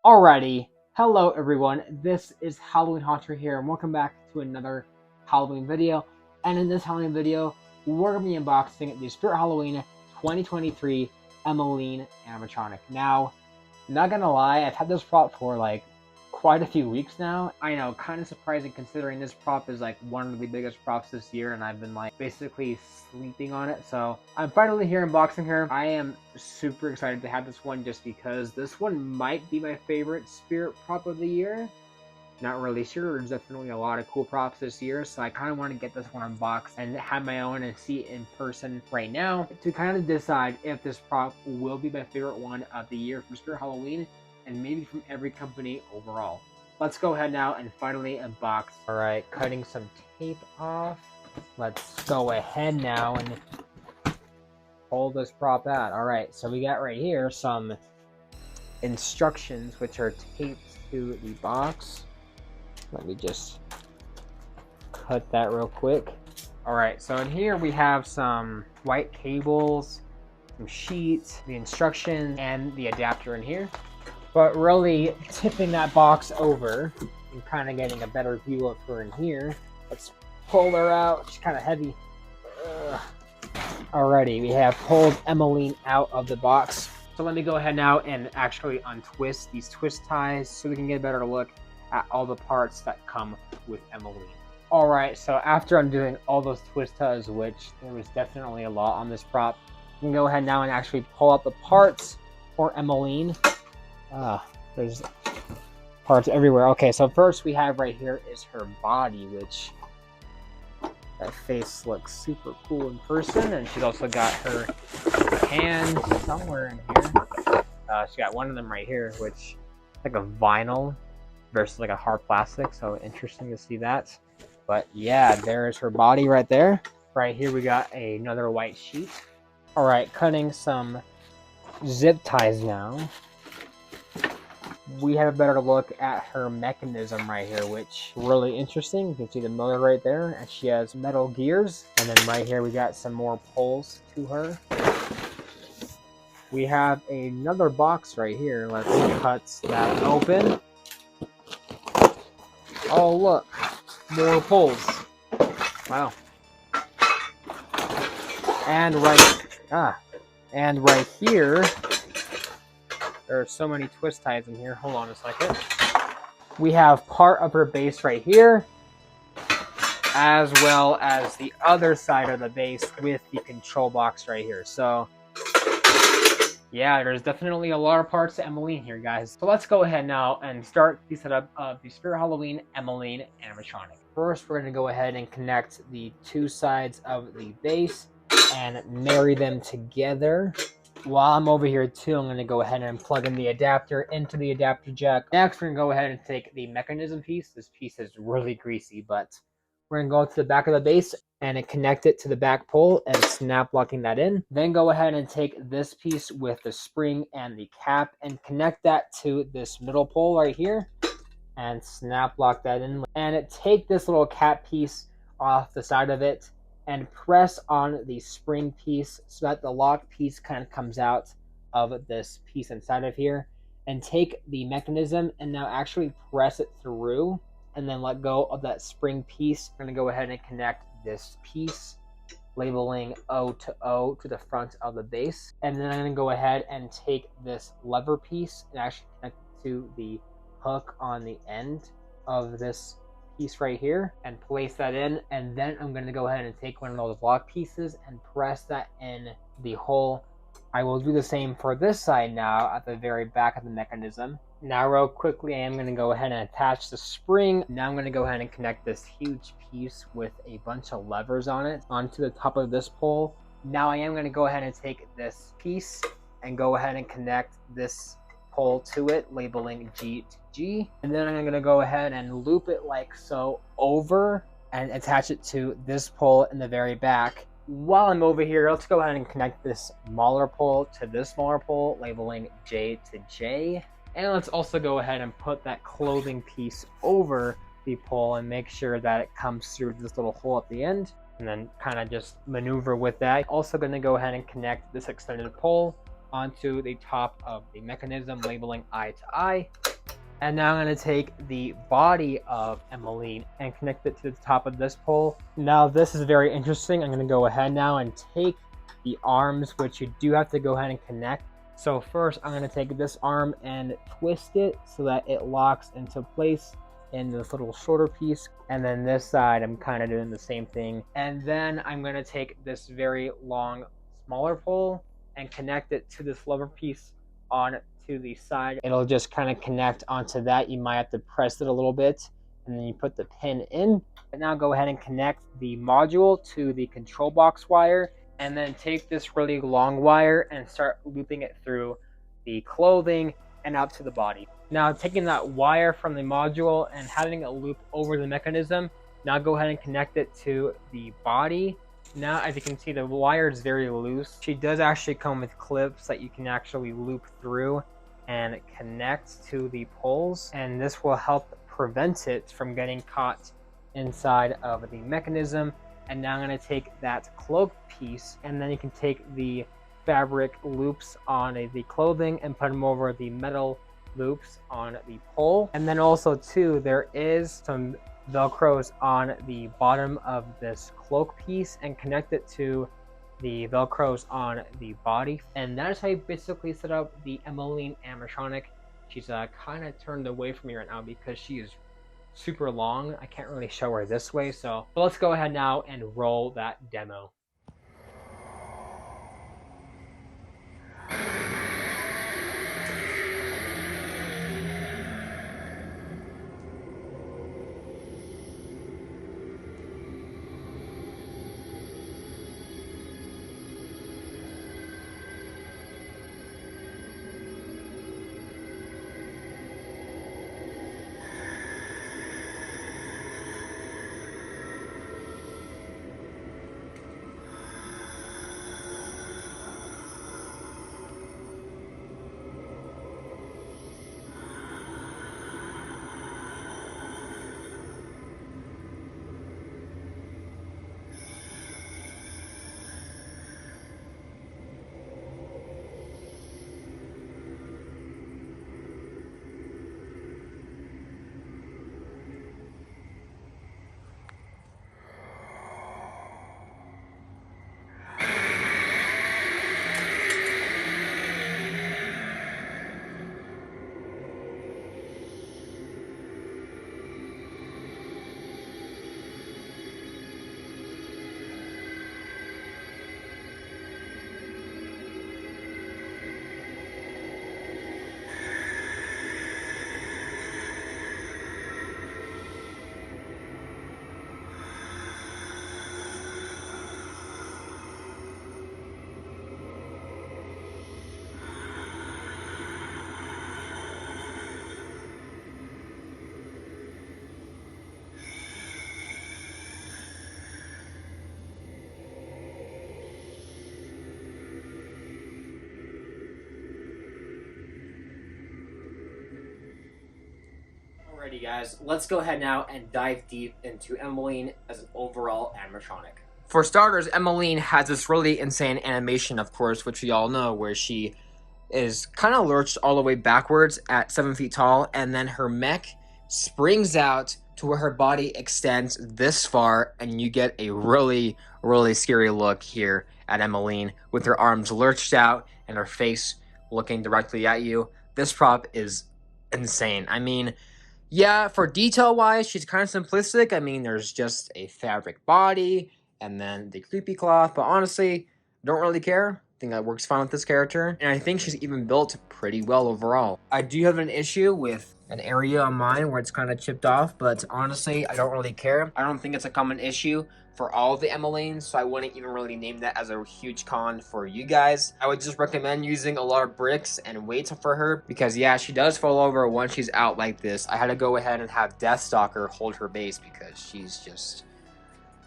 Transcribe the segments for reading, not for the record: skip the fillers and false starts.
Alrighty, hello everyone, this is Halloween Haunter here, and welcome back to another Halloween video. And in this Halloween video, we're going to be unboxing the Spirit Halloween 2023 Emmeline Animatronic. Now, not gonna lie, I've had this prop for like quite a few weeks now. I know, kind of surprising considering this prop is like one of the biggest props this year, and I've been like basically sleeping on it. So I'm finally here unboxing her. I am super excited to have this one just because this one might be my favorite Spirit prop of the year. Not really sure. There's definitely a lot of cool props this year, so I kind of want to get this one unboxed and have my own and see it in person right now to kind of decide if this prop will be my favorite one of the year from Spirit Halloween and maybe from every company overall. Let's go ahead now and finally unbox. All right, cutting some tape off. Let's go ahead now and pull this prop out. All right, so we got right here some instructions which are taped to the box. Let me just cut that real quick. All right, so in here we have some white cables, some sheets, the instructions, and the adapter in here. But really tipping that box over and kind of getting a better view of her in here. Let's pull her out. She's kind of heavy. Alrighty, we have pulled Emmeline out of the box. So let me go ahead now and actually untwist these twist ties so we can get a better look at all the parts that come with Emmeline. Alright, so after undoing all those twist ties, which there was definitely a lot on this prop, we can go ahead now and actually pull out the parts for Emmeline. There's parts everywhere. Okay, so first we have right here is her body, which that face looks super cool in person, and she's also got her hand somewhere in here. She got one of them right here, which is like a vinyl versus like a hard plastic, so interesting to see that. But yeah, there's her body right there. Right here we got another white sheet. All right, cutting some zip ties now. We have a better look at her mechanism right here, which is really interesting. You can see the motor right there, and she has metal gears. And then right here we got some more pulls to her. We have another box right here. Let's cut that open. Oh look, more pulls. Wow. And right here, there are so many twist ties in here. Hold on a second. We have part of her base right here, as well as the other side of the base with the control box right here. So yeah, there's definitely a lot of parts to Emmeline here, guys. So let's go ahead now and start the setup of the Spirit Halloween Emmeline Animatronic. First, we're going to go ahead and connect the two sides of the base and marry them together. While I'm over here too, I'm going to go ahead and plug in the adapter into the adapter jack. Next, we're going to go ahead and take the mechanism piece. This piece is really greasy, but we're going to go to the back of the base and connect it to the back pole and snap locking that in. Then go ahead and take this piece with the spring and the cap and connect that to this middle pole right here and snap lock that in. And take this little cap piece off the side of it and press on the spring piece so that the lock piece kind of comes out of this piece inside of here. And take the mechanism and now actually press it through and then let go of that spring piece. We're going to go ahead and connect this piece, labeling O to O to the front of the base. And then I'm going to go ahead and take this lever piece and actually connect it to the hook on the end of this piece right here and place that in. And then I'm going to go ahead and take one of those block pieces and press that in the hole. I will do the same for this side now at the very back of the mechanism. Now real quickly, I am going to go ahead and attach the spring. Now I'm going to go ahead and connect this huge piece with a bunch of levers on it onto the top of this pole. Now I am going to go ahead and take this piece and go ahead and connect this pole to it, labeling G to G. And then I'm going to go ahead and loop it like so over and attach it to this pole in the very back. While I'm over here, let's go ahead and connect this smaller pole to this smaller pole, labeling J to J. And let's also go ahead and put that clothing piece over the pole and make sure that it comes through this little hole at the end. And then kind of just maneuver with that. Also going to go ahead and connect this extended pole onto the top of the mechanism, labeling I to I. And now I'm going to take the body of Emmeline and connect it to the top of this pole. Now this is very interesting. I'm going to go ahead now and take the arms, which you do have to go ahead and connect. So first I'm going to take this arm and twist it so that it locks into place in this little shorter piece. And then this side I'm kind of doing the same thing. And then I'm going to take this very long, smaller pole and connect it to this lower piece on to the side. It'll just kind of connect onto that. You might have to press it a little bit and then you put the pin in. And now go ahead and connect the module to the control box wire, and then take this really long wire and start looping it through the clothing and out to the body. Now taking that wire from the module and having it loop over the mechanism, now go ahead and connect it to the body. Now, as you can see, the wire is very loose. She does actually come with clips that you can actually loop through and connect to the poles, and this will help prevent it from getting caught inside of the mechanism. And now I'm going to take that cloak piece, and then you can take the fabric loops on the clothing and put them over the metal loops on the pole. And then also too, there is some velcros on the bottom of this cloak piece, and connect it to the velcros on the body. And that is how you basically set up the Emmeline animatronic. She's kind of turned away from me right now because she is super long. I can't really show her this way, so but let's go ahead now and roll that demo. Alrighty guys, let's go ahead now and dive deep into Emmeline as an overall animatronic. For starters, Emmeline has this really insane animation, of course, which we all know, where she is kind of lurched all the way backwards at 7 feet tall, and then her mech springs out to where her body extends this far, and you get a really, really scary look here at Emmeline with her arms lurched out and her face looking directly at you. This prop is insane. I mean, yeah, for detail-wise, she's kind of simplistic. I mean, there's just a fabric body and then the creepy cloth, but honestly, don't really care. I think that works fine with this character, and I think she's even built pretty well overall. I do have an issue with an area on mine where it's kind of chipped off, but honestly, I don't really care. I don't think it's a common issue for all the Emmelynes, so I wouldn't even really name that as a huge con for you guys. I would just recommend using a lot of bricks and weights for her, because yeah, she does fall over once she's out like this. I had to go ahead and have Deathstalker hold her base because she's just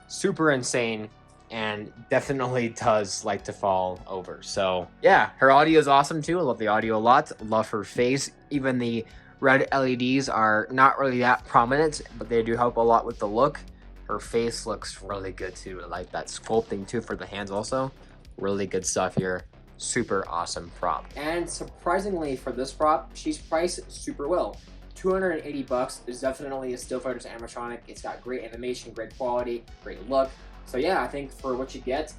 super insane and definitely does like to fall over. So yeah, her audio is awesome too. I love the audio a lot. Love her face. Even the red LEDs are not really that prominent, but they do help a lot with the look. Her face looks really good too. I like that sculpting too for the hands also. Really good stuff here. Super awesome prop. And surprisingly for this prop, she's priced super well. $280 is definitely a Still Fighters animatronic. It's got great animation, great quality, great look. So yeah, I think for what you get,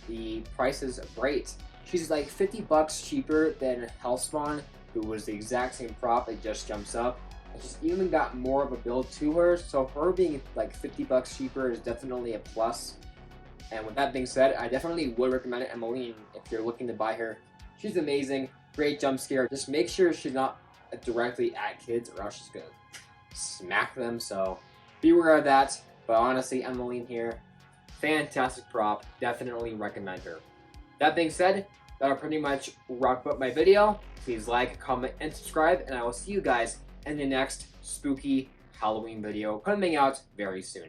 the price is great. She's like $50 cheaper than Hellspawn, who was the exact same prop. It just jumps up. And she's even got more of a build to her. So her being like $50 cheaper is definitely a plus. And with that being said, I definitely would recommend Emmeline if you're looking to buy her. She's amazing, great jump scare. Just make sure she's not directly at kids or else she's gonna smack them, so beware of that. But honestly, Emmeline here, fantastic prop, definitely recommend her. That being said, that'll pretty much wrap up my video. Please like, comment, and subscribe, and I will see you guys in the next spooky Halloween video coming out very soon.